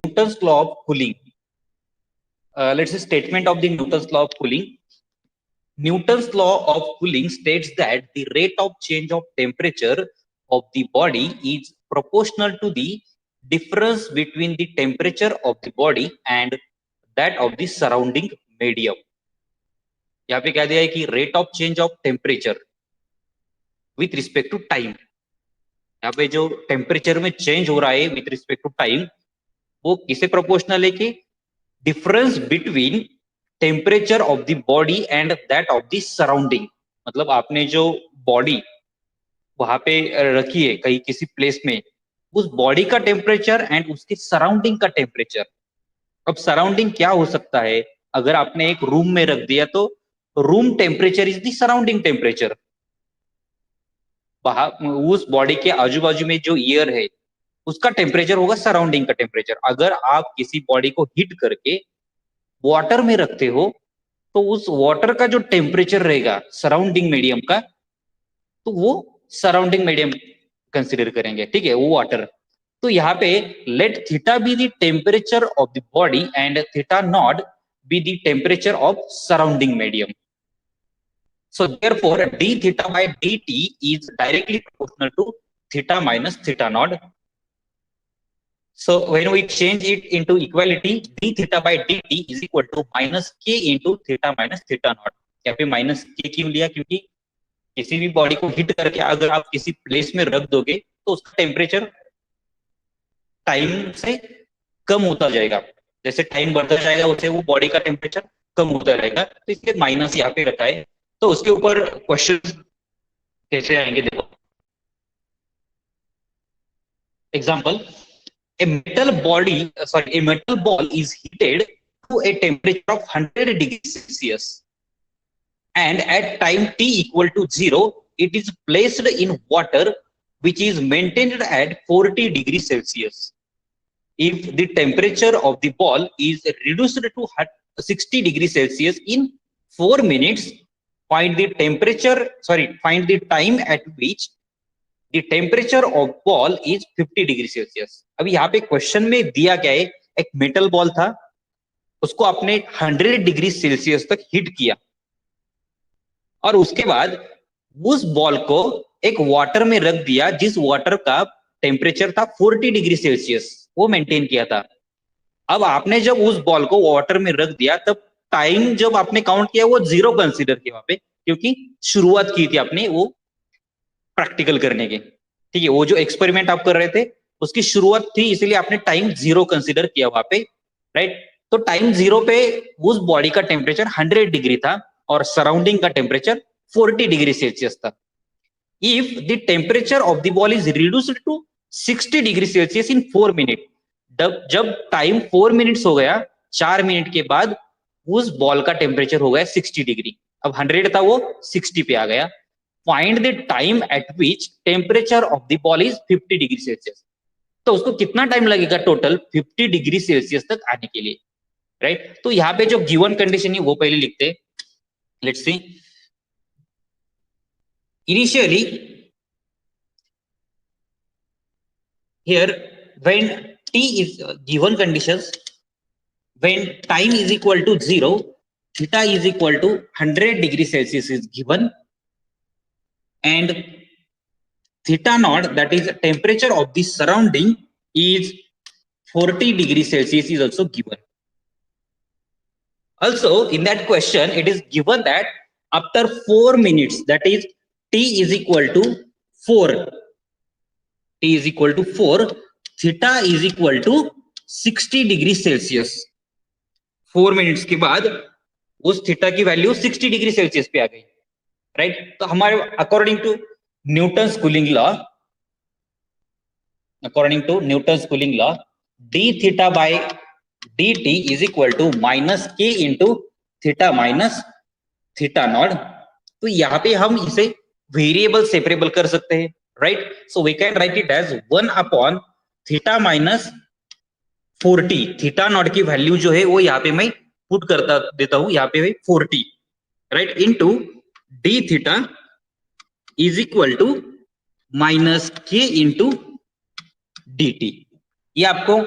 Newton's law of cooling. Let's say statement of the Newton's law of cooling. Newton's law of cooling states that the rate of change of temperature of the body is proportional to the difference between the temperature of the body and that of the surrounding medium. यहाँ पे कह दिया है कि rate of change of temperature with respect to time. यहाँ पे जो temperature में चेंज हो रहा है विथ रिस्पेक्ट टू टाइम वो किसे प्रोपोर्शनल है कि difference between temperature of the body and that of the surrounding. मतलब आपने जो बॉडी वहां पे रखी है कहीं किसी प्लेस में, उस बॉडी का टेम्परेचर एंड उसके सराउंडिंग का टेम्परेचर. अब सराउंडिंग क्या हो सकता है? अगर आपने एक रूम में रख दिया तो room temperature is the surrounding temperature. उस बॉडी के आजू बाजू में जो एयर है उसका टेम्परेचर होगा सराउंडिंग का टेम्परेचर. अगर आप किसी बॉडी को हीट करके वाटर में रखते हो तो उस वाटर का जो टेम्परेचर रहेगा सराउंडिंग मीडियम का, तो वो सराउंडिंग मीडियम कंसिडर करेंगे. ठीक है, वो वाटर. तो यहाँ पे let theta be the temperature of the body and theta not be the temperature of surrounding medium. So therefore, d theta by dt is directly proportional to theta minus theta naught. So when we change it into equality, d theta by dt is equal to minus k into theta minus theta naught. यहाँ पे minus k क्यों लिया? क्योंकि किसी भी body को heat करके अगर आप किसी प्लेस में रख दोगे तो उसका टेम्परेचर टाइम से कम होता जाएगा. जैसे टाइम बढ़ता जाएगा उससे वो बॉडी का टेम्परेचर कम होता रहेगा. तो इसलिए माइनस यहाँ पे रखा है. तो उसके ऊपर क्वेश्चन कैसे आएंगे देखो. Example, a metal ball is heated to a temperature of 100 degrees Celsius and at time t equal to 0 it is placed in water which is maintained at 40 degrees Celsius. If the temperature of the ball is reduced to 60 degrees Celsius in 4 minutes, find the time at which the temperature of ball is 50 degree Celsius. अभी यहाँ पे question में दिया गया है एक metal ball था, उसको आपने 100 डिग्री सेल्सियस तक हीट किया और उसके बाद उस बॉल को एक वाटर में रख दिया जिस वाटर का टेम्परेचर था 40 डिग्री सेल्सियस, वो मेंटेन किया था. अब आपने जब उस बॉल को वाटर में रख दिया तब टाइम जब आपने काउंट किया वो 0 कंसीडर किया वहां पे, क्योंकि शुरुआत की थी आपने वो प्रैक्टिकल करने की. ठीक है, वो जो एक्सपेरिमेंट आप कर रहे थे उसकी शुरुआत थी, इसलिए आपने टाइम 0 कंसीडर किया वहां पे. राइट, तो टाइम 0 पे उस बॉडी का टेम्परेचर 100 डिग्री था और सराउंडिंग का टेम्परेचर 40 डिग्री सेल्सियस था. If the temperature of the ball is reduced to 60 degree Celsius in 4 minute, जब टाइम 4 मिनट्स हो गया, 4 मिनट के बाद उस बॉल का टेम्परेचर हो गया 60 डिग्री. अब 100 था वो 60 पे आ गया. Find the time eight which temperature of the ball is 50 degree Celsius. तो उसको कितना टाइम लगेगा टोटल 50 डिग्री सेल्सियस तक आने के लिए. राइट, तो यहाँ पे जो गिवन कंडीशन है वो पहले लिखते. Let's see. Initially here when t is given conditions, when time is equal to 0, theta is equal to 100 degree Celsius is given and theta naught, that is temperature of the surrounding, is 40 degree Celsius is also given. Also in that question it is given that after 4 minutes, that is t is equal to 4, theta is equal to 60 degree Celsius. 4 minutes के बाद उस theta की value 60 degree Celsius पे आ गई. Right, तो हमारे according to Newton's cooling law, d theta by dt is equal to minus k into theta minus theta naught. तो यहाँ पे हम इसे वेरिएबल सेपरेबल कर सकते हैं. Right, so we can write it as 1 upon theta minus 40. Theta naught की value जो है वो यहाँ पे मैं पुट करता देता हूं, यहाँ पे 40. Right, into d theta is equal to minus k into dt. ये आपको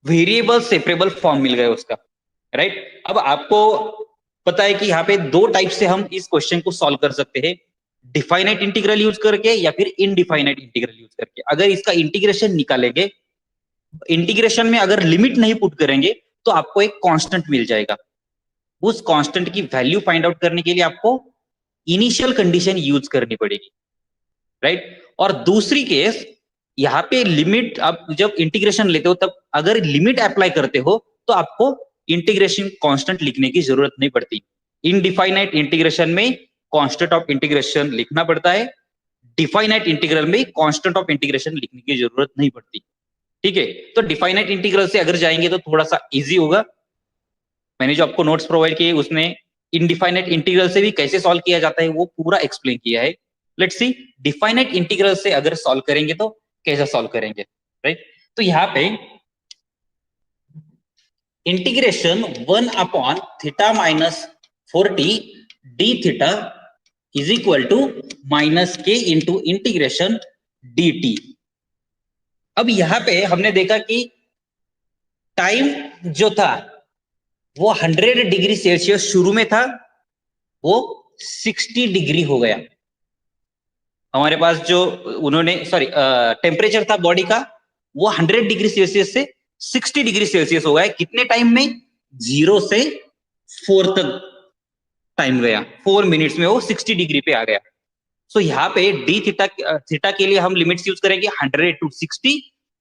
वेरिएबल सेपरेबल फॉर्म मिल गया उसका, राइट। अब आपको पता है कि यहाँ पे दो टाइप से हम इस क्वेश्चन को सॉल्व कर सकते हैं, डिफाइनाइट इंटीग्रल यूज करके या फिर इनडिफाइनाइट इंटीग्रल यूज करके। अगर इसका इंटीग्रेशन निकालेंगे, इंटीग्रेशन में अगर लिमिट नहीं पुट करेंगे तो आपको एक कांस्टेंट मिल जाएगा। उस कांस्टेंट की वैल्यू फाइंड आउट करने के लिए आपको इनिशियल कंडीशन यूज करनी पड़ेगी, राइट। और दूसरी केस, यहाँ पे लिमिट आप जब इंटीग्रेशन लेते हो तब अगर लिमिट अप्लाई करते हो तो आपको इंटीग्रेशन कांस्टेंट लिखने की जरूरत नहीं पड़ती। इनडिफाइनाइट इंटीग्रेशन में कांस्टेंट ऑफ इंटीग्रेशन लिखना पड़ता है, डिफाइनाइट इंटीग्रल में कांस्टेंट ऑफ इंटीग्रेशन लिखने की जरूरत नहीं पड़ती, ठीक है। तो डिफाइनाइट इंटीग्रल से अगर जाएंगे तो थोड़ा सा इजी होगा। मैंने जो आपको नोट्स प्रोवाइड किए उसमें इनडिफाइनाइट इंटीग्रल से भी कैसे सॉल्व किया जाता है वो पूरा एक्सप्लेन किया है। लेट्स सी डिफाइनाइट इंटीग्रल से अगर सॉल्व करेंगे तो कैसे सॉल्व करेंगे, राइट। तो यहाँ पे integration 1 upon theta minus 4t d theta is equal to minus k into integration d t. अब यहां पे हमने देखा कि टाइम जो था वो 100 डिग्री सेल्सियस शुरू में था, वो 60 डिग्री हो गया। हमारे पास जो उन्होंने टेम्परेचर था बॉडी का वो 100 डिग्री सेल्सियस से 60 डिग्री सेल्सियस हो गया। कितने टाइम में? 0 से 4 तक टाइम गया, 4 मिनट्स में वो 60 डिग्री पे आ गया। सो यहाँ पे डी थीटा के लिए हम लिमिट्स यूज करेंगे 100 to 60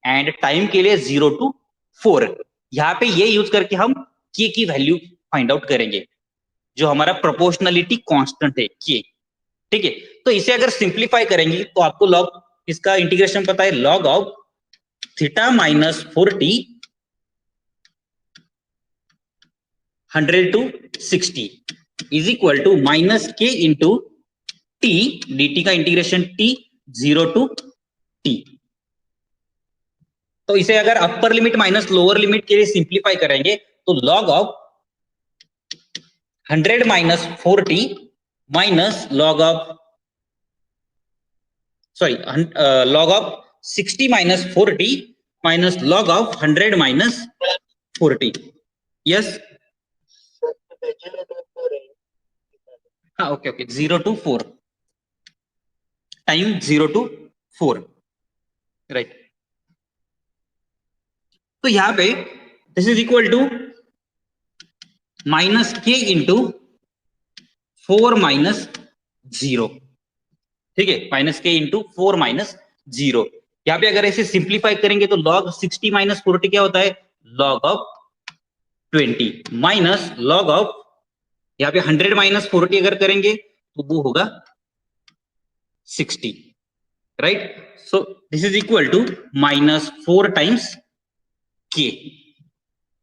एंड टाइम के लिए 0 to 4। यहाँ पे ये यूज करके हम के की वैल्यू फाइंड आउट करेंगे जो हमारा प्रोपोर्शनलिटी कांस्टेंट है के, ठीक है। तो इसे अगर सिंप्लीफाई करेंगे तो आपको लॉग इसका इंटीग्रेशन पता है, log of theta minus 4t 100 to 60 is equal to minus k into t dt का इंटीग्रेशन t 0 to t। तो इसे अगर upper limit minus lower limit के लिए सिंप्लीफाई करेंगे तो log of 100 minus 4t minus log of log of 60 minus 4t minus log of 100 minus 4t। yes, हाँ okay okay 0 to 4 time 0 to 4, right. तो यहां पे this is equal to minus k into 4 minus 0, ठीक है, minus k into 4 minus 0। यहाँ पे अगर ऐसे सिंप्लीफाई करेंगे तो लॉग 60 माइनस 40 क्या होता है? Log of 20 minus log of यहाँ पे 100 माइनस 40 अगर करेंगे तो वो होगा 60, right. So this is equal to minus 4 times k,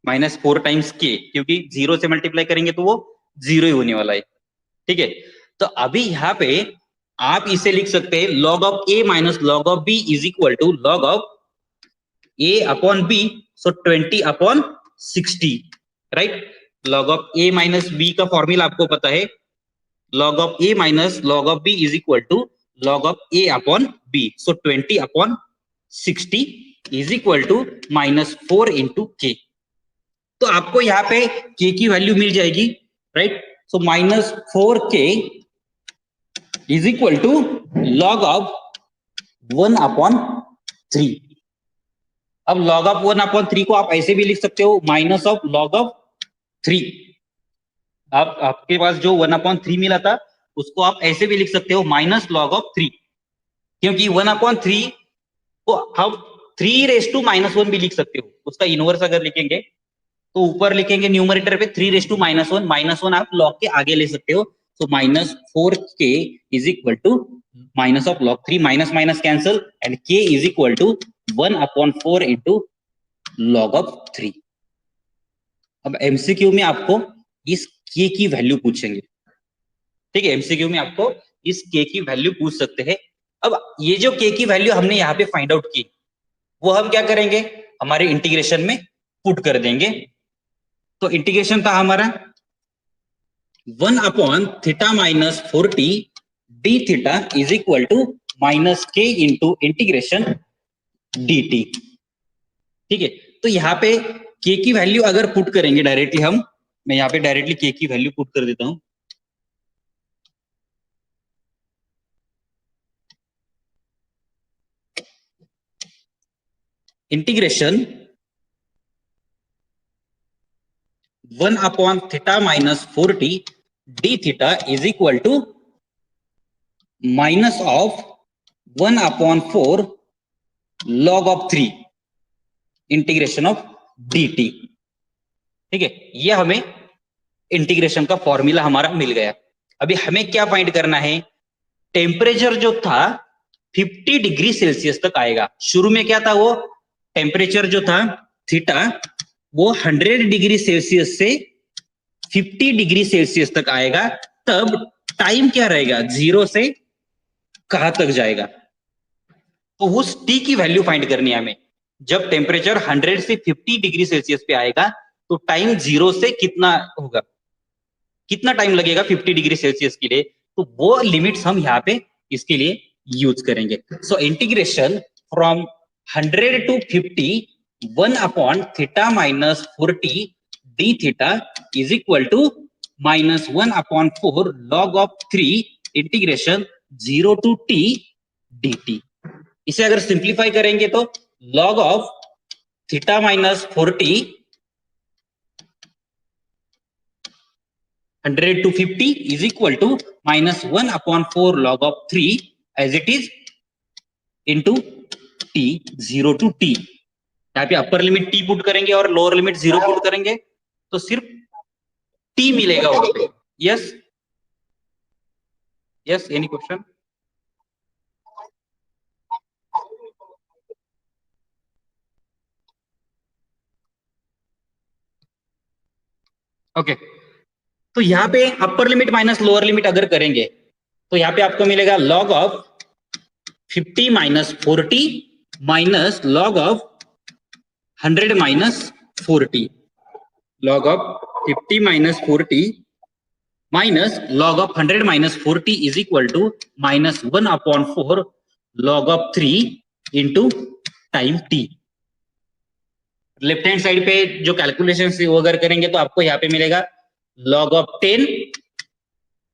minus 4 times k, क्योंकि 0 से मल्टीप्लाई करेंगे तो वो 0 ही होने वाला है, ठीक है। तो अभी यहाँ पे आप इसे लिख सकते हैं log of a minus log of b is equal to log of a upon b, so 20 upon 60, right. log of a minus b का फॉर्मूला आपको पता है, log of a minus log of b is equal to log of a upon b, so 20 upon 60 is equal to minus 4 into k. तो आपको यहाँ पे k की value मिल जाएगी, right. So minus 4k is equal to log of 1 upon 3। अब log of 1 upon 3 को आप ऐसे भी लिख सकते हो, माइनस ऑफ लॉग ऑफ 3। आपके पास जो 1 अपॉन 3 मिला था उसको आप ऐसे भी लिख सकते हो, माइनस लॉग ऑफ 3, क्योंकि 1 अपॉन 3 को हम 3 रेस टू माइनस 1 भी लिख सकते हो। उसका इनवर्स अगर लिखेंगे तो ऊपर लिखेंगे न्यूमरेटर पे 3 रेस टू माइनस 1, माइनस 1 आप लॉग के आगे ले सकते हो। So minus 4k is equal to minus of log 3, minus minus cancel and k is equal to 1 upon 4 into log of 3। अब MCQ में आपको इस k की वैल्यू पूछेंगे, ठीक है। MCQ में आपको इस k की वैल्यू पूछ सकते हैं। अब ये जो k की वैल्यू हमने यहाँ पे फाइंड आउट की वो हम क्या करेंगे, हमारे इंटीग्रेशन में पुट कर देंगे। तो इंटीग्रेशन था हमारा 1 upon theta minus 4t d theta is equal to minus k into integration dt, ठीक है। तो यहाँ पे के की वैल्यू अगर पुट करेंगे डायरेक्टली हम, मैं यहाँ पे डायरेक्टली के की वैल्यू पुट कर देता हूं। Integration 1/θ minus 4t d theta is equal to minus of 1/4 log of 3 integration of dt। ठीक है, ये हमें इंटीग्रेशन का फॉर्मूला हमारा मिल गया। अभी हमें क्या फाइंड करना है, टेम्परेचर जो था 50 डिग्री सेल्सियस तक आएगा। शुरू में क्या था, वो टेम्परेचर जो था थीटा वो 100 डिग्री सेल्सियस से 50 डिग्री सेल्सियस तक आएगा, तब टाइम क्या रहेगा, 0 से कहां तक जाएगा। तो उस टी की वैल्यू फाइंड करनी है हमें। जब टेम्परेचर 100 से 50 डिग्री सेल्सियस पे आएगा तो टाइम 0 से कितना होगा, कितना टाइम लगेगा 50 डिग्री सेल्सियस के लिए, तो वो लिमिट्स हम यहाँ पे इसके लिए यूज करेंगे। So integration from 100 to 50 1/θ minus 4t d theta is equal to minus 1/4 log of 3 integration 0 to t dt। इसे अगर सिंप्लीफाई करेंगे तो log of theta minus 4t 100 to 50 is equal to minus 1/4 log of 3 as it is into t 0 to t। यहाँ पे upper limit t put करेंगे और lower limit 0 put करेंगे तो सिर्फ t मिलेगा वहां पे। Yes yes, any question? Okay, तो यहाँ पे upper limit minus lower limit अगर करेंगे तो यहाँ पे आपको मिलेगा log of 50 minus 40 minus log of 100 minus 40, log of 50 minus 40 minus log of 100 minus 40 is equal to minus 1/4 log of 3 into time t। Left hand side पे जो calculation वो अगर करेंगे तो आपको यहाँ पे मिलेगा log of 10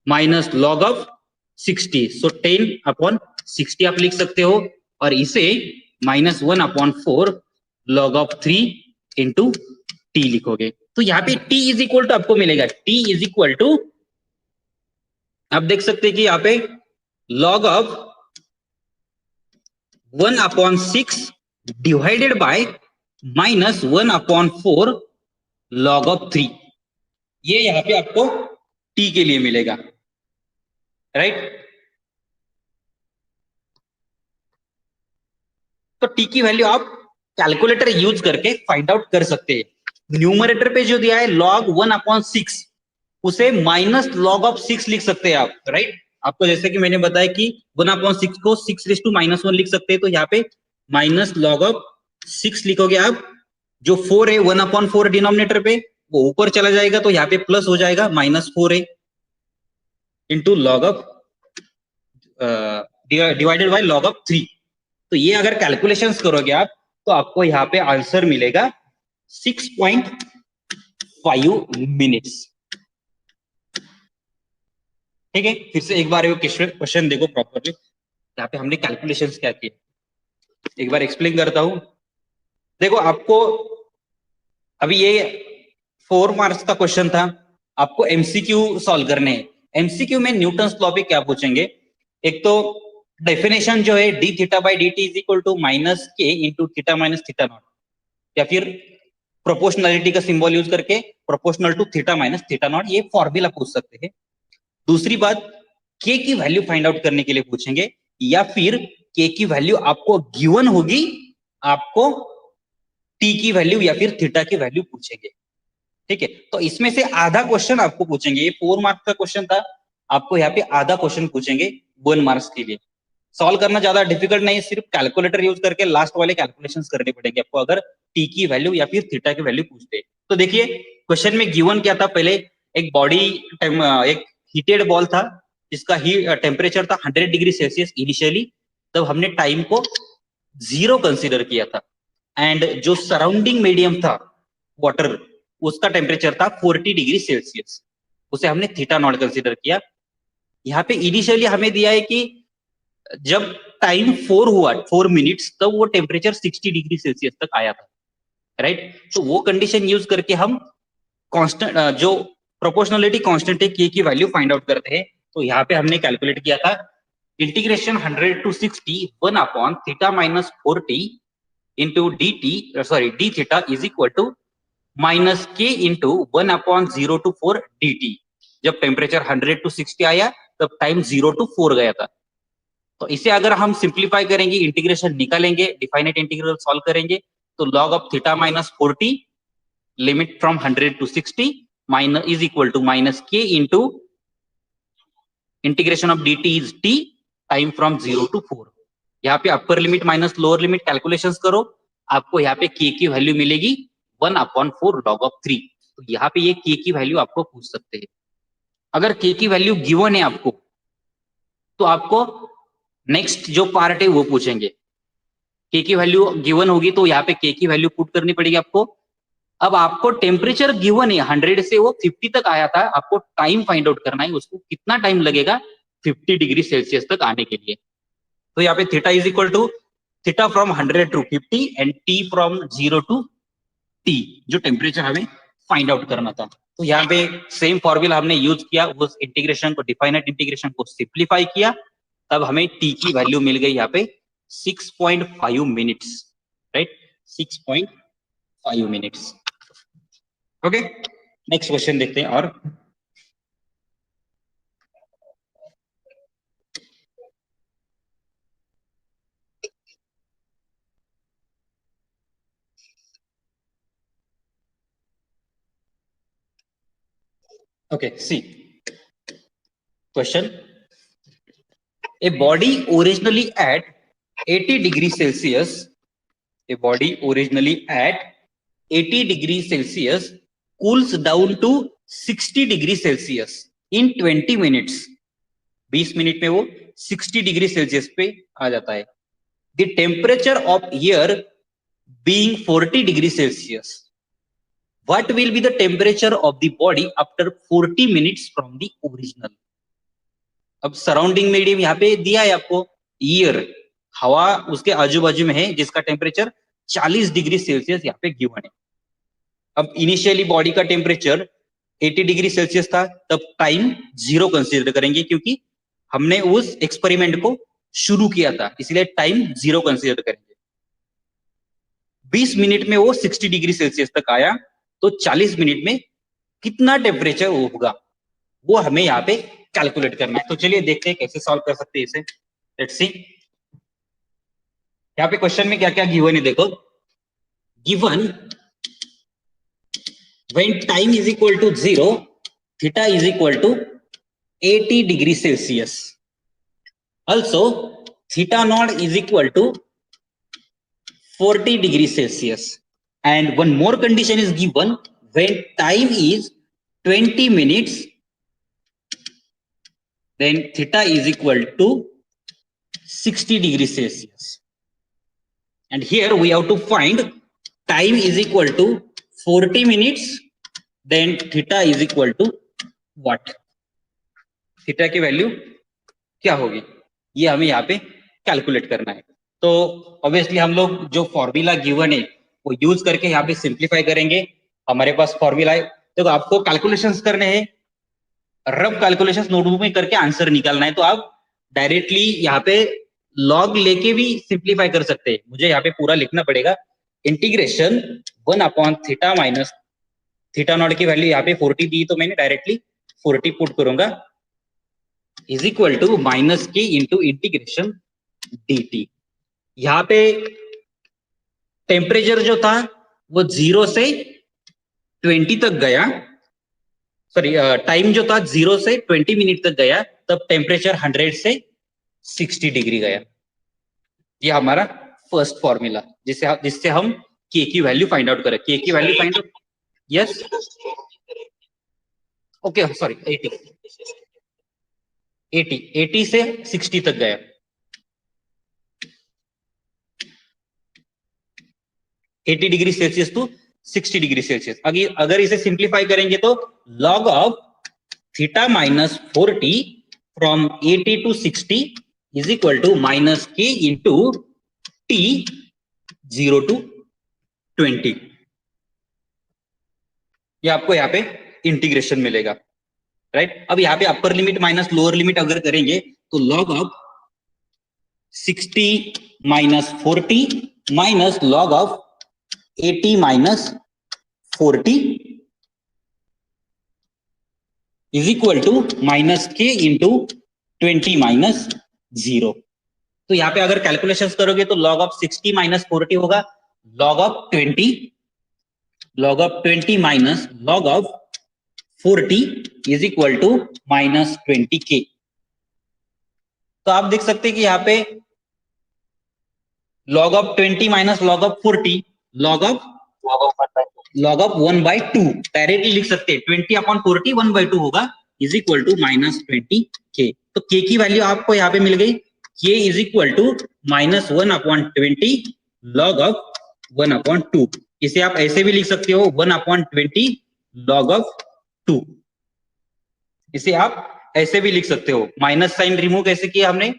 minus log of 60, सो 10/60 आप लिख सकते हो, और इसे minus 1/4 log of 3 into T लिखोगे तो यहाँ पे t इज इक्वल टू आपको मिलेगा, t इज इक्वल टू आप देख सकते हैं कि यहाँ पे log of 1/6 divided by minus 1/4 log of 3, ये यहाँ पे आपको t के लिए मिलेगा, राइट। तो t की वैल्यू आप कैलकुलेटर यूज करके फाइंड आउट कर सकते हैं। न्यूमरेटर पे जो दिया है log 1/6 उसे माइनस log ऑफ 6 लिख सकते हैं आप, राइट। आपको जैसे कि मैंने बताया कि 1/6 को 6⁻1 लिख सकते हैं, तो यहाँ पे माइनस log ऑफ 6 लिखोगे आप। जो 4 है 1/4 डिनोमिनेटर पे वो ऊपर चला जाएगा तो यहाँ पे प्लस हो जाएगा -4a into log of divided by log of 3। तो ये अगर कैलकुलेशंस करोगे आप तो आपको यहाँ पे आंसर मिलेगा 6.5 मिनट्स। ठीक है, फिर से एक बार क्वेश्चन देखो प्रॉपरली, यहाँ पे हमने कैलकुलेशंस क्या किए, एक बार एक्सप्लेन करता हूं। देखो आपको अभी ये 4 मार्क्स का क्वेश्चन था, आपको एमसीक्यू सॉल्व करने हैं। एमसीक्यू में न्यूटन्स लॉ पे क्या पूछेंगे, एक तो डेफिनेशन जो है d theta by d t is equal to minus k into theta minus theta naught, या फिर प्रोपोर्शनलिटी का सिंबल यूज करके proportional to theta minus theta naught, ये फॉर्मूला पूछ सकते हैं। दूसरी बात, के की वैल्यू फाइंड आउट करने के लिए पूछेंगे, या फिर के की वैल्यू आपको गिवन होगी, आपको टी की वैल्यू या फिर थीटा की वैल्यू पूछेंगे। ठीक है, तो इसमें से आधा क्वेश्चन आपको पूछेंगे। ये 4 मार्क्स का क्वेश्चन था, आपको यहाँ पे आधा क्वेश्चन पूछेंगे 1 मार्क्स के लिए। सॉल्व करना ज्यादा डिफिकल्ट नहीं, सिर्फ कैलकुलेटर यूज करके लास्ट वाले कैलकुलेशंस करने पड़ेंगे आपको अगर टी की वैल्यू या फिर थीटा की वैल्यू पूछते हैं। तो देखिए क्वेश्चन में गिवन क्या था, पहले एक बॉडी एक हीटेड बॉल था जिसका टेम्परेचर था 100 डिग्री सेल्सियस इनिशियली, तब हमने टाइम को 0 कंसीडर किया था, एंड जो सराउंडिंग मीडियम था वाटर, उसका टेम्परेचर था 40 डिग्री सेल्सियस, उसे हमने थीटा नॉट कंसीडर किया। यहाँ पे इनिशियली हमें दिया है कि जब टाइम 4 हुआ 4 मिनट्स तब वो टेम्परेचर 60 डिग्री सेल्सियस तक आया था, राइट। तो वो कंडीशन यूज करके हम कांस्टेंट जो प्रोपोर्शनलिटी कांस्टेंट है के की वैल्यू फाइंड आउट करते हैं। तो यहाँ पे हमने कैलकुलेट किया था integration 100 to 60 1 upon theta minus 4t into d t, sorry d theta is equal to minus k into 1 upon 0 to 4 d t. जब टेम्परेचर 100 to 60 आया तब टाइम 0 to 4 गया था। तो इसे अगर हम सिंप्लीफाई करेंगे, इंटीग्रेशन निकालेंगे, डिफाइनाइट इंटीग्रल सॉल्व करेंगे, तो log of theta minus 40 limit from 100 to 60 minus is equal to minus k into integration of dt is t time from 0 to 4। यहाँ पे upper limit minus lower limit calculations करो, आपको यहाँ पे k की value मिलेगी 1/4 log of 3। तो यहाँ पे ये k की वैल्यू आपको पूछ सकते हैं। अगर k की वैल्यू गिवन है आपको, तो आपको नेक्स्ट जो पार्ट है वो पूछेंगे। k की वैल्यू गिवन होगी तो यहाँ पे k की वैल्यू पुट करनी पड़ेगी आपको। अब आपको टेम्परेचर गिवन है 100 से वो 50 तक आया था, आपको टाइम फाइंड आउट करना है, उसको कितना टाइम लगेगा 50 डिग्री सेल्सियस तक आने के लिए। तो यहाँ पे theta is equal to theta from 100 to 50 and t from 0 to t, जो टेम्परेचर हमें फाइंड आउट करना था। तो यहाँ पे सेम फॉर्मूला हमने यूज किया, उस इंटीग्रेशन को, डिफाइनाइट इंटीग्रेशन को सिंप्लीफाई किया, तब हमें t की वैल्यू मिल गई यहाँ पे 6.5 minutes, right, 6.5 minutes. Okay, next question देखते हैं। और okay, see question, a body originally at 80 degrees celsius, a body originally at 80 degrees celsius cools down to 60 degrees celsius in 20 minutes। 20 minute में वो 60 degree Celsius पे आ जाता है। The temperature of air being 40 degree Celsius, what will be the temperature of the body after 40 minutes from the original. अब surrounding medium यहाँ पे दिया है आपको, ईयर, हवा उसके आजू बाजू में है जिसका टेम्परेचर 40 डिग्री सेल्सियस यहाँ पे गिवन है। अब इनिशियली बॉडी का टेम्परेचर 80 डिग्री सेल्सियस था, तब टाइम 0 कंसीडर करेंगे क्योंकि हमने उस एक्सपेरिमेंट को शुरू किया था, इसलिए टाइम 0 कंसीडर करेंगे। 20 मिनट में वो 60 डिग्री सेल्सियस तक आया, तो 40 मिनट में कितना टेम्परेचर होगा वो हमें यहाँ पे कैलकुलेट करना है। तो चलिए देखते हैं कैसे सॉल्व कर सकते हैं इसे। लेट्स सी, यहाँ पे क्वेश्चन में क्या क्या गिवन है देखो। Given when time is equal to 0, theta is equal to 80 degree Celsius. Also, theta naught is equal to 40 degree Celsius. And one more condition is given, when time is 20 minutes, then theta is equal to 60 degree Celsius. And here we have to find time is equal to 40 minutes, then theta is equal to what? Theta की value क्या होगी, ये हमें यहाँ पे calculate करना है। तो ऑब्वियसली हम लोग जो फॉर्मूला गिवन है वो यूज करके यहाँ पे सिंप्लीफाई करेंगे। हमारे पास फॉर्मूला है, तो आपको कैलकुलेशंस करने हैं, रफ कैलकुलेशंस नोटबुक में करके आंसर निकालना है। तो आप डायरेक्टली यहाँ पे लॉग लेके भी सिंप्लीफाई कर सकते हैं, मुझे यहाँ पे पूरा लिखना पड़ेगा। इंटीग्रेशन 1/थीटा माइनस थीटा नॉट की वैल्यू यहाँ पे 40 दी, तो मैंने डायरेक्टली 40 पुट करूंगा, is equal to minus k into integration dt। यहाँ पे टेम्परेचर जो था वो 0 से 20 तक गया, सॉरी टाइम जो था 0 से 20 मिनट तक गया, तब टेम्परेचर 100 से 60 डिग्री गया। ये हमारा फर्स्ट फॉर्मूला, जिससे हम के की वैल्यू फाइंड आउट करें। के की value find out, yes, okay, sorry 80 से 60 तक गया। 80 degree Celsius to 60 degree Celsius. अगर इसे सिंप्लीफाई करेंगे तो log of theta minus 40 from 80 to 60 is equal to minus k into t 0 to 20। ये आपको यहाँ पे इंटीग्रेशन मिलेगा, राइट। अब यहाँ पे upper limit minus lower limit अगर करेंगे तो log of 60 minus 40 minus log of 80 minus 40 is equal to minus k into 20 minus 0। तो यहाँ पे अगर कैलकुलेशंस करोगे तो लॉग ऑफ 60 माइनस 40 होगा log of 20 minus log of 40 is equal to minus 20 k. तो आप देख सकते हैं कि यहाँ पे log of 20 minus log of 40 log of 1/2 directly लिख सकते हैं। 20/40 1/2 होगा is equal to minus 20 k. तो के की वैल्यू आपको यहाँ पे मिल गई, k is equal to minus 1/20 log of 1/2। इसे आप ऐसे भी लिख सकते हो 1/20 लॉग ऑफ 2। इसे आप ऐसे भी लिख सकते हो। माइनस साइन रिमूव कैसे किया हमने,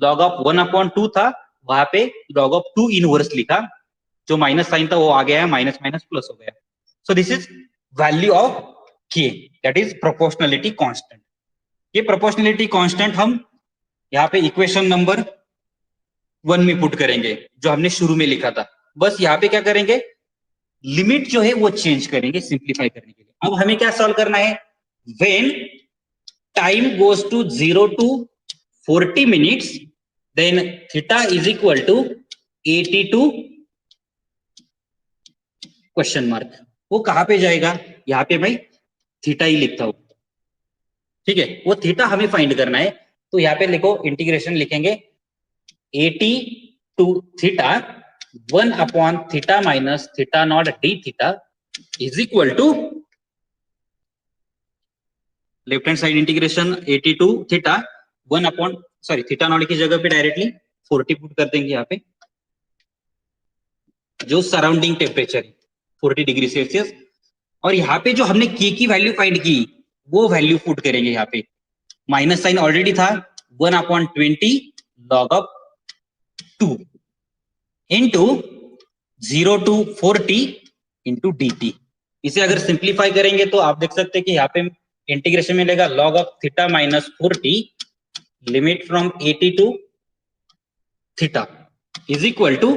लॉग ऑफ 1/2 था वहां पे लॉग ऑफ 2 इनवर्स लिखा, जो माइनस साइन था वो आ गया है, माइनस माइनस प्लस हो गया। सो दिस इज वैल्यू ऑफ के, दैट इज प्रोपोर्शनलिटी कांस्टेंट। ये प्रोपोर्शनलिटी कांस्टेंट हम यहाँ पे इक्वेशन नंबर 1 में पुट करेंगे, जो हमने शुरू में लिखा था। बस यहाँ पे क्या करेंगे, लिमिट जो है वो चेंज करेंगे सिंप्लीफाई करने के लिए। अब हमें क्या सॉल्व करना है, when time goes to 0 to 40 minutes then theta is equal to 80 to question mark. वो कहां पे जाएगा, यहाँ पे भाई थीटा ही लिखता हूं, ठीक है। वो थीटा हमें फाइंड करना है, तो यहाँ पे लिखो इंटीग्रेशन लिखेंगे 80 टू थीटा 1/थीटा minus theta naught d theta is equal to left hand side integration 80 to theta theta naught की जगह पे डायरेक्टली 40 पुट कर देंगे यहाँ पे, जो सराउंडिंग टेम्परेचर 40 डिग्री सेल्सियस। और यहाँ पे जो हमने के की वैल्यू फाइंड की वो वैल्यू पुट करेंगे यहाँ पे। माइनस साइन ऑलरेडी था 1/20 log of 2 into 0 to 40 into dt। इसे अगर सिंप्लीफाई करेंगे तो आप देख सकते हैं कि यहाँ पे इंटीग्रेशन मिलेगा log of theta minus 40 limit from 80 to theta is equal to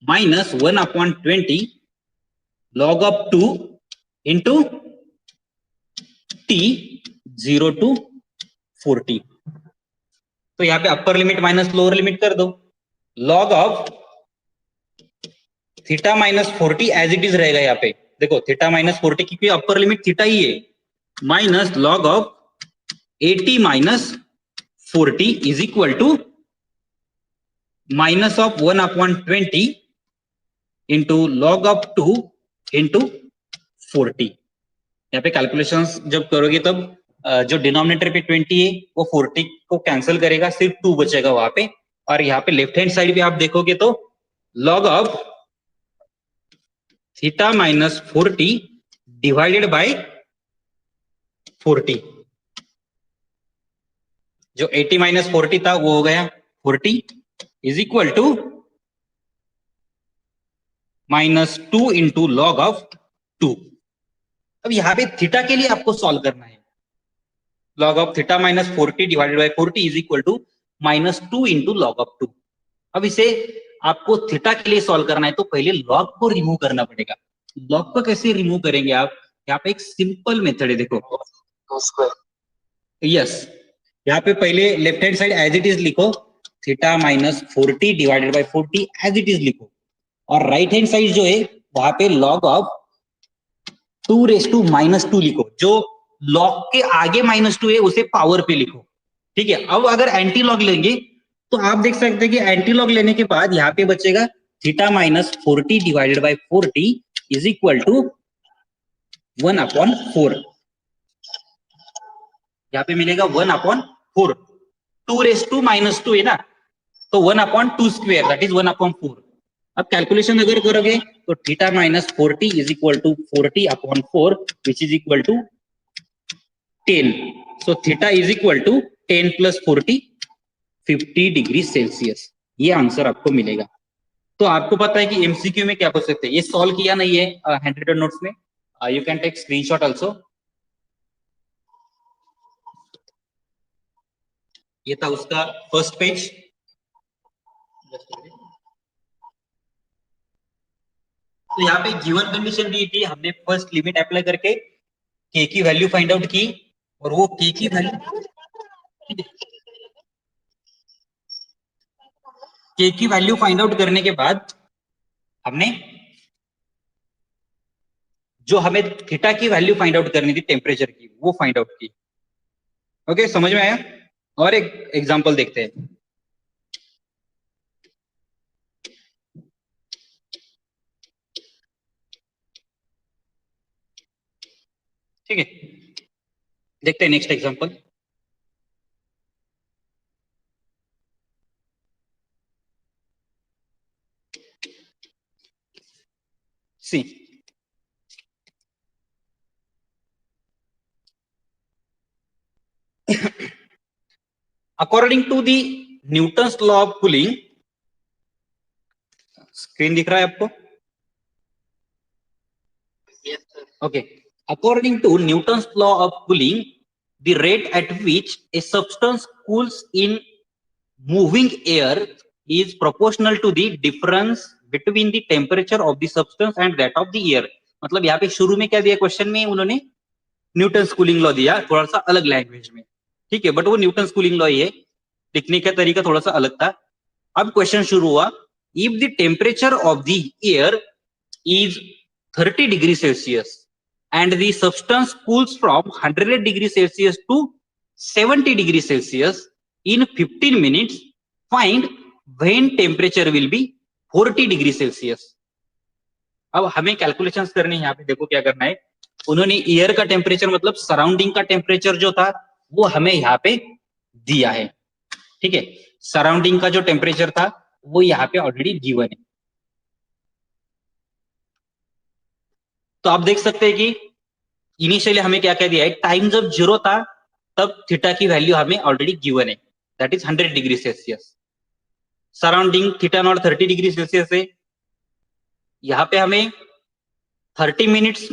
minus 1/20 log of 2 into t 0 to 40। तो यहाँ पे upper limit minus lower limit कर दो, log of theta minus 40 as it is रहेगा। यहाँ पे देखो थीटा माइनस 40 क्योंकि अपर लिमिट थीटा ही है, minus log of 80 minus 40 is equal to minus of 1/20 into log of 2 into 40। यहाँ पे कैलकुलेशंस जब करोगे तब जो डिनोमिनेटर पे 20 है वो 40 को कैंसिल करेगा, सिर्फ 2 बचेगा वहां पे। और यहाँ पे लेफ्ट हैंड साइड पे आप देखोगे तो log of theta minus 40 divided by 40, जो 80 माइनस 40 था वो हो गया 40 is equal to -2 into log of 2। अब यहाँ पे थीटा के लिए आपको सॉल्व करना है, log of theta minus 40 divided by 40 is equal to -2 into log of 2। अब इसे आपको थीटा के लिए सॉल्व करना है तो पहले लॉग को रिमूव करना पड़ेगा। लॉग को कैसे रिमूव करेंगे आप, यहाँ पे एक सिंपल मेथड है, देखो यस यहाँ पे पहले left hand side as it is लिखो, थीटा minus 40 divided by 40 as it is लिखो, और राइट हैंड साइड जो है वहां पे log ऑफ 2⁻² लिखो। जो log के आगे -2 है उसे पावर पे लिखो, ठीक है। अब अगर एंटी लॉग लेंगे तो आप देख सकते हैं कि एंटी लॉग लेने के बाद यहाँ पे बचेगा theta minus 40 divided by 40 is equal to 1/4। यहाँ पे मिलेगा 1/4, 2⁻² है ना, तो 1/2 स्क्वायर दैट इज 1/4। अब कैलकुलेशन अगर करोगे तो theta minus 40 is equal to 40 upon 4 which is equal to 10. So theta is equal to 10 plus 40 50 degree Celsius. ये आंसर आपको मिलेगा. तो आपको पता है कि एमसीक्यू में क्या पूछ सकते हैं. ये सॉल्व किया नहीं है हैंड रिटन नोट्स में. You can take screenshot also. ये था उसका फर्स्ट पेज. तो यहाँ पे गिवन कंडीशन दी थी, हमने फर्स्ट लिमिट अप्लाई करके के की वैल्यू फाइंड आउट की और वो के की वैल्यू के की वैल्यू फाइंड आउट करने के बाद हमने जो हमें थीटा की वैल्यू फाइंड आउट करनी थी टेम्परेचर की वो फाइंड आउट की. ओके समझ में आया. और एक एग्जांपल देखते हैं. ठीक है देखते हैं next example. See according to the Newton's law of cooling. Screen दिख रहा है आपको. Okay. According to Newton's law of cooling, the rate at which a substance cools in moving air is proportional to the difference between the temperature of the substance and that of the air. मतलब यहाँ पे शुरू में क्या दिया question में उन्होंने Newton's cooling law दिया थोड़ा सा अलग लैंग्वेज में. ठीक है बट वो न्यूटन्स कूलिंग लॉ ही है. लिखने का तरीका थोड़ा सा अलग था. अब क्वेश्चन शुरू हुआ. If the temperature of the air is 30 degrees Celsius and the substance cools from 100 degrees Celsius to 70 degrees Celsius in 15 minutes, find when temperature will be 40 degrees Celsius. अब हमें कैलकुलेशंस करने हैं. यहाँ पे देखो क्या करना है. उन्होंने एयर का टेम्परेचर मतलब सराउंडिंग का टेम्परेचर जो था वो हमें यहाँ पे दिया है. ठीक है सराउंडिंग का जो टेम्परेचर था वो यहाँ पे ऑलरेडी गिवन है. तो आप देख सकते हैं कि इनिशियली हमें क्या कह दिया है. टाइम जब जीरो था तब थीटा की वैल्यू हमें ऑलरेडी गिवन है that is 100 degree Celsius. Surrounding theta naught 30 degree Celsius है. यहाँ पे हमें 30 मिनट्स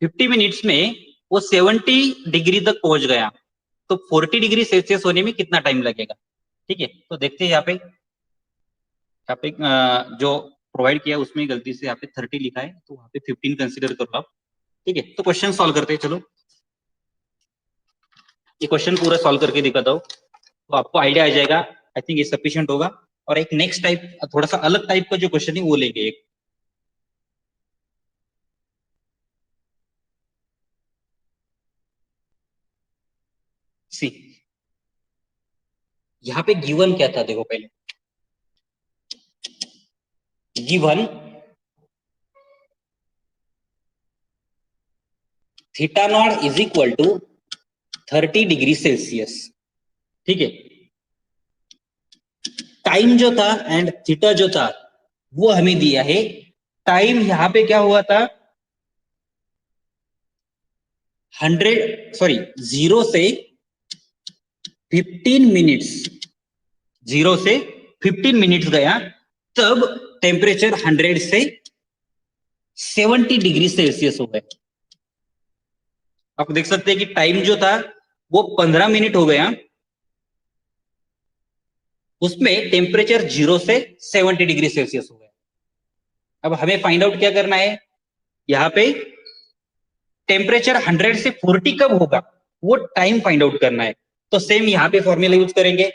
50 मिनट्स में वो 70 डिग्री तक पहुंच गया. तो 40 डिग्री सेल्सियस होने में कितना टाइम लगेगा. ठीक है तो देखते हैं. यहाँ पे जो प्रोवाइड किया उसमें गलती से यहाँ पे 30 लिखा है तो वहां पे 15 कंसीडर करो आप. ठीक है तो क्वेश्चन सॉल्व करते हैं. चलो ये क्वेश्चन पूरा सॉल्व करके दिखाता हूँ तो आपको आइडिया आ जाएगा. आई थिंक ये सफिशिएंट होगा. और एक नेक्स्ट टाइप थोड़ा सा अलग टाइप का जो क्वेश्चन है वो लेंगे एक. सी यहाँ पे गिवन क्या था देखो. पहले given theta naught is equal to 30 degree Celsius. ठीक है टाइम जो था एंड थीटा जो था वो हमें दिया है. टाइम यहाँ पे क्या हुआ था 0 से 15 मिनट्स. 0 से 15 मिनट्स गया तब टेम्परेचर 100 से 70 डिग्री सेल्सियस हो गया. आप देख सकते हैं कि टाइम जो था वो 15 मिनट हो गया. उसमें टेम्परेचर 0 से 70 डिग्री सेल्सियस हो गया. अब हमें फाइंड आउट क्या करना है. यहाँ पे टेम्परेचर 100 से 40 कब होगा वो टाइम फाइंड आउट करना है. तो सेम यहाँ पे फॉर्मूला यूज करेंगे.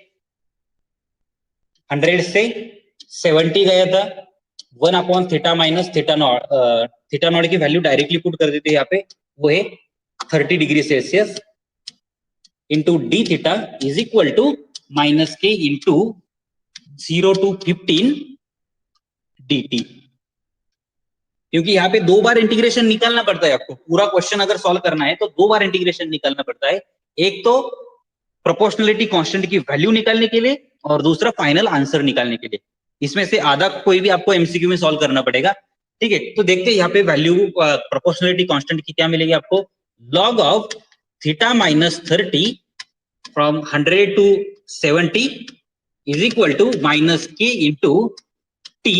100 से 70 गया था 1 upon theta minus theta naught. Theta naught की वैल्यू डायरेक्टली पुट कर देते हैं यहाँ पे. वो है 30 degree Celsius into d theta is equal to minus k into 0 to 15 dt. क्योंकि यहाँ पे 2 बार इंटीग्रेशन निकालना पड़ता है आपको. पूरा क्वेश्चन अगर सॉल्व करना है तो 2 बार इंटीग्रेशन निकालना पड़ता है. एक तो प्रोपोर्शनलिटी कांस्टेंट की वैल्यू निकालने के लिए और दूसरा फाइनल आंसर निकालने के लिए. इसमें से आधा कोई भी आपको एमसीक्यू में सॉल्व करना पड़ेगा। ठीक है, तो देखते हैं यहाँ पे वैल्यू प्रोपोर्शनलिटी कांस्टेंट की क्या मिलेगी आपको। Log of theta minus 30 from 100 to 70 is equal to minus k into t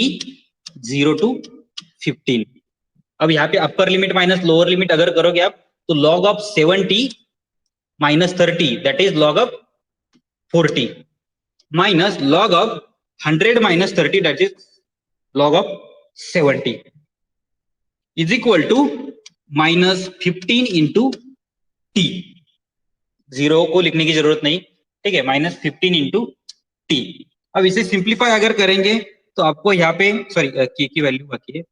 0 to 15। अब यहाँ पे upper limit minus lower limit अगर करोगे आप तो log of 70 minus 30 that is log of 40 minus log of 100 minus 30 that is log of 70 is equal to minus 15 into t। Zero को लिखने की जरूरत नहीं, ठीक है, माइनस 15 इंटू टी। अब इसे सिंप्लीफाई अगर करेंगे तो आपको यहाँ पे सॉरी के की वैल्यू बाकी है,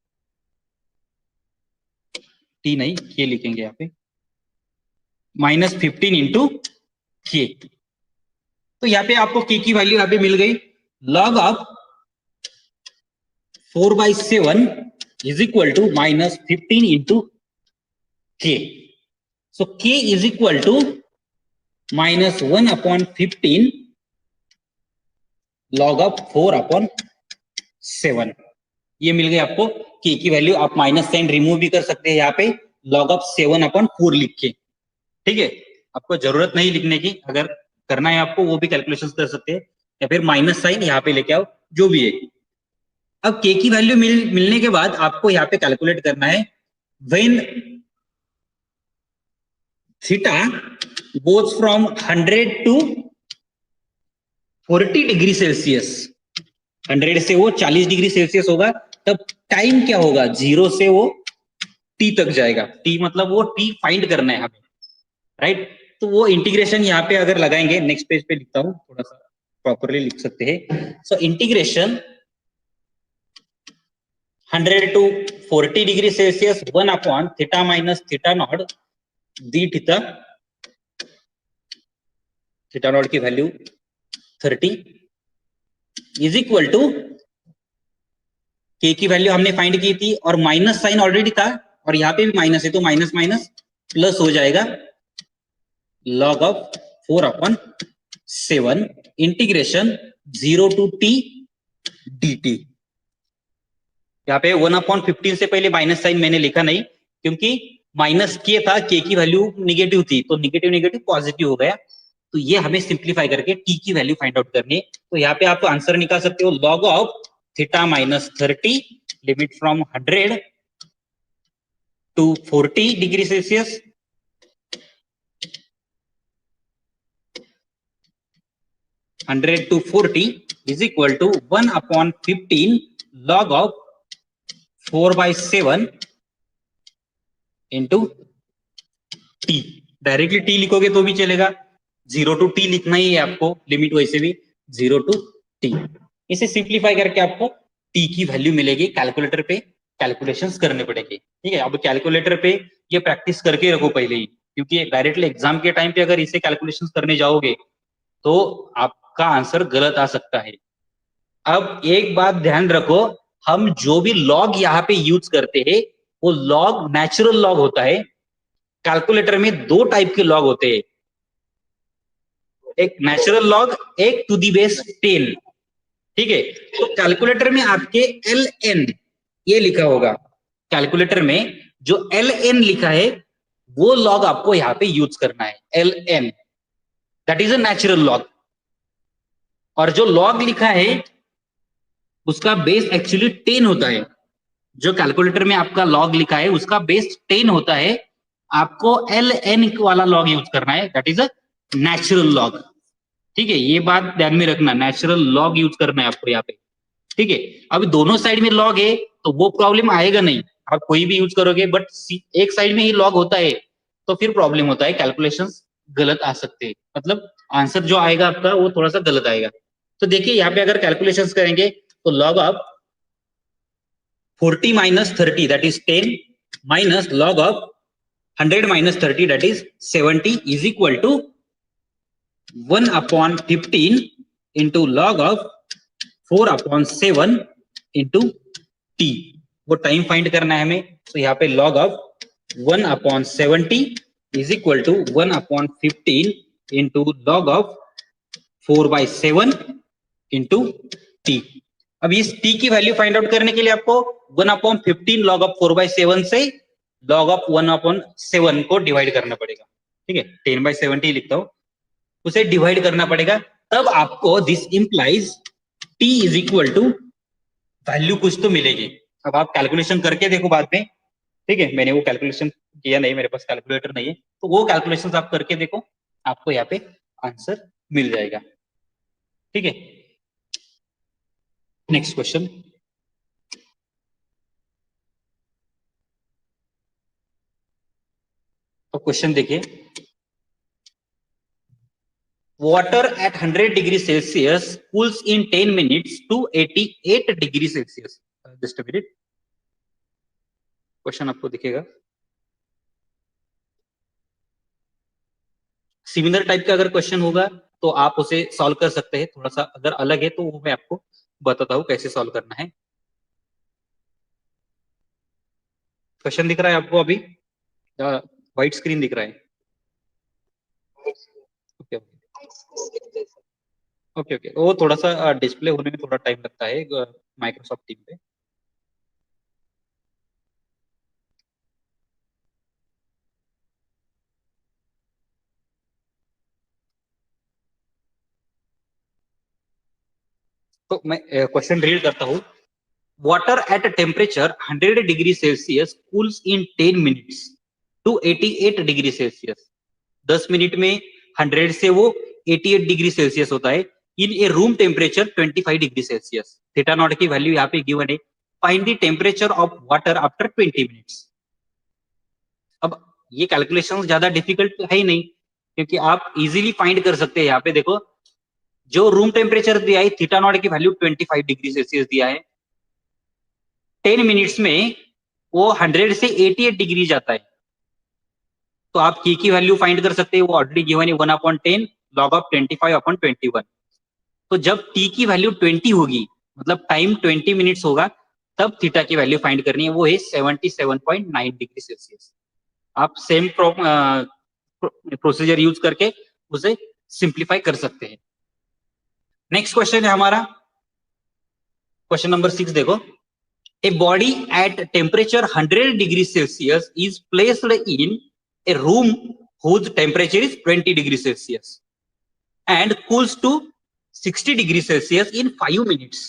टी नहीं के लिखेंगे यहाँ पे, माइनस 15 इंटू के। तो यहाँ पे आपको के की वैल्यू यहाँ पे मिल गई log of 4/7 is equal to minus 15 into k. So k is equal to minus 1 upon 15 log of 4/7। ये मिल गई आपको k की वैल्यू। आप माइनस साइन रिमूव भी कर सकते हैं यहाँ पे log of 7/4 लिख के। ठीक है, आपको जरूरत नहीं लिखने की, अगर करना है आपको वो भी कैलकुलेशन कर सकते हैं, या फिर माइनस साइन यहाँ पे लेके आओ, जो भी है। अब k की वैल्यू मिलने के बाद आपको यहाँ पे कैलकुलेट करना है when theta goes from 100 to 40 degree Celsius. 100 से वो 40 डिग्री सेल्सियस होगा, तब टाइम क्या होगा, 0 से वो t तक जाएगा। t मतलब वो t फाइंड करना है हमें, राइट। तो वो इंटीग्रेशन यहाँ पे अगर लगाएंगे, नेक्स्ट पेज पे लिखता हूं, थोड़ा सा प्रॉपरली लिख सकते हैं। So integration 100 to 40 degree Celsius 1 upon theta minus theta not the theta, theta naught की वैल्यू 30 इज इक्वल टू के की वैल्यू हमने फाइंड की थी और माइनस साइन ऑलरेडी था और यहाँ पे भी माइनस है तो माइनस माइनस प्लस हो जाएगा, log of 4/7 integration 0 to t dt। यहाँ पे 1/15 से पहले माइनस साइन मैंने लिखा नहीं, क्योंकि माइनस के था, के की वैल्यू निगेटिव थी, तो निगेटिव निगेटिव पॉजिटिव हो गया। तो ये हमें सिंप्लीफाई करके टी की वैल्यू फाइंड आउट करनी है। तो यहाँ पे आप आंसर निकाल सकते हो log of theta minus 30 limit from 100 to 40 degree Celsius, hundred to 40 is equal to 1/15 log of 4/7 into T. Directly T लिखोगे तो भी चलेगा, 0 to t लिखना ही है आपको, लिमिट वैसे भी 0 to t। इसे सिंप्लीफाई करके आपको t की वैल्यू मिलेगी, कैलकुलेटर पे कैलकुलेशंस करने पड़ेंगे। ठीक है, अब कैलकुलेटर पे ये प्रैक्टिस करके रखो पहले ही, क्योंकि डायरेक्टली एग्जाम के टाइम पे अगर इसे कैलकुलेशंस करने जाओगे तो आपका आंसर गलत आ सकता है। अब एक बात ध्यान रखो, हम जो भी लॉग यहाँ पे यूज करते हैं वो लॉग नेचुरल लॉग होता है। कैलकुलेटर में दो टाइप के लॉग होते हैं, एक नेचुरल लॉग, एक टू दी बेस 10। ठीक है, तो कैलकुलेटर में आपके ln ये लिखा होगा, कैलकुलेटर में जो ln लिखा है वो लॉग आपको यहाँ पे यूज करना है, ln that is a natural log. और जो लॉग लिखा है उसका बेस एक्चुअली 10 होता है। जो कैलकुलेटर में आपका लॉग लिखा है उसका बेस 10 होता है, आपको ln वाला लॉग यूज करना है, that is a natural log. ठीक है, ये बात ध्यान में रखना, नेचुरल लॉग यूज करना है आपको यहाँ पे। ठीक है, अब दोनों साइड में लॉग है तो वो प्रॉब्लम आएगा नहीं, आप कोई भी यूज करोगे, बट एक साइड में ही लॉग होता है तो फिर प्रॉब्लम होता है, कैलकुलेशंस गलत आ सकते हैं, मतलब आंसर जो आएगा आपका वो थोड़ा सा गलत आएगा। तो देखिए यहाँ पे अगर कैलकुलेशंस करेंगे तो log of 40 minus 30 that is 10 minus log of 100 minus 30 that is 70 is equal to 1/15 into log of 4/7 into t। वो टाइम फाइंड करना है हमें, तो यहाँ पे log of 1/70 is equal to 1/15 into log of 4/7 into t। अब इस t की वैल्यू फाइंड आउट करने के लिए आपको 1/15 log ऑफ 4/7 से log ऑफ 1/7 को डिवाइड करना पड़ेगा। ठीक है, 10/70 लिखता हूं, उसे डिवाइड करना पड़ेगा, तब आपको this implies t is equal to value कुछ तो मिलेगी। अब आप कैलकुलेशन करके देखो बाद में। ठीक है, मैंने वो कैलकुलेशन किया नहीं, मेरे पास कैलकुलेटर नहीं है, तो वो कैलकुलेशन आप करके देखो, आपको यहाँ पे आंसर मिल जाएगा। ठीक है, नेक्स्ट क्वेश्चन। तो क्वेश्चन देखिए, water at 100 degree Celsius cools in 10 minutes to 88 degree Celsius. Just a minute. Question आपको दिखेगा, सिमिलर टाइप का अगर क्वेश्चन होगा तो आप उसे सॉल्व कर सकते हैं, थोड़ा सा अगर अलग है तो वो मैं आपको बताता हूँ कैसे सॉल्व करना है। क्वेश्चन दिख रहा है आपको अभी, व्हाइट स्क्रीन दिख रहा है? ओके ओके ओके, वो थोड़ा सा डिस्प्ले होने में थोड़ा टाइम लगता है माइक्रोसॉफ्ट टीम पे। तो मैं क्वेश्चन रीड करता हूँ। Water at a temperature 100 degree Celsius cools in 10 minutes to 88 degree Celsius. 10 minute में 100 से वो 88 डिग्री सेल्सियस होता है in a room temperature 25 degree Celsius. Theta naught की वैल्यू यहाँ पे गिवन है, find the temperature of water after 20 minutes. अब ये कैलकुलेशन ज्यादा डिफिकल्ट है ही नहीं, क्योंकि आप इजीली फाइंड कर सकते हैं। यहाँ पे देखो, जो रूम टेम्परेचर दिया है थीटा नॉट की वैल्यू 25 डिग्री सेल्सियस दिया है, 10 मिनट्स में वो 100 से 88 डिग्री जाता है, तो आप की वैल्यू फाइंड कर सकते हैं, वो ऑलरेडी गिवन है 1/10 log ऑफ 25/21। तो जब टी की वैल्यू 20 होगी, मतलब टाइम 20 मिनट्स होगा, तब थीटा की वैल्यू फाइंड करनी है, वो है 77.9 डिग्री सेल्सियस। आप सेम प्रोसीजर यूज करके उसे सिंप्लीफाई कर सकते हैं। नेक्स्ट क्वेश्चन है हमारा क्वेश्चन नंबर 6, देखो। A body at temperature 100 degrees Celsius is placed in a room whose temperature is 20 degrees Celsius and cools to 60 degrees Celsius in 5 minutes.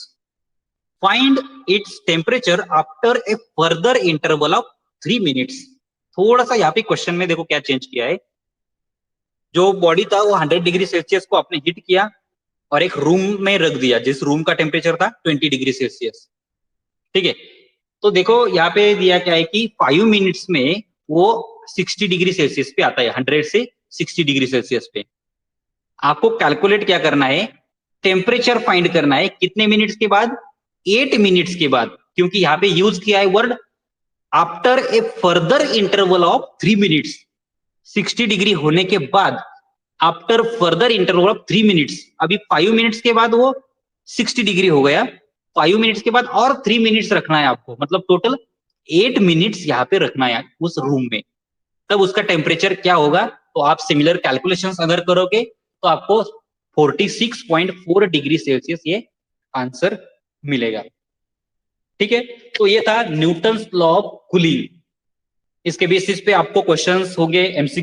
Find its temperature after a further interval of 3 minutes. थोड़ा सा यहाँ पे question में देखो क्या change किया है। जो बॉडी था वो 100 डिग्री सेल्सियस को आपने हीट किया और एक रूम में रख दिया, जिस रूम का टेम्परेचर था 20 डिग्री सेल्सियस। ठीक है, तो देखो यहाँ पे दिया क्या है कि 5 मिनट्स में वो 60 डिग्री सेल्सियस पे आता है, 100 से 60 डिग्री सेल्सियस पे। आपको कैलकुलेट क्या करना है, टेम्परेचर फाइंड करना है, कितने मिनट्स के बाद? 8 मिनट्स के बाद, क्योंकि यहाँ पे यूज किया है word after a further interval of 3 minutes. 60 degree होने के बाद after further interval of 3 minutes, अभी 5 मिनट्स के बाद वो 60 डिग्री हो गया, 5 मिनट्स के बाद और 3 मिनट्स रखना है आपको, मतलब टोटल 8 मिनट्स यहाँ पे रखना है उस रूम में, तब उसका टेम्परेचर क्या होगा। तो आप सिमिलर कैलकुलेशंस अगर करोगे तो आपको 46.4 डिग्री सेल्सियस ये आंसर मिलेगा। ठीक है, तो ये था न्यूटन्स लॉ ऑफ कूलिंग। इसके बेसिस पे आपको क्वेश्चंस होंगे, एमसीक्यू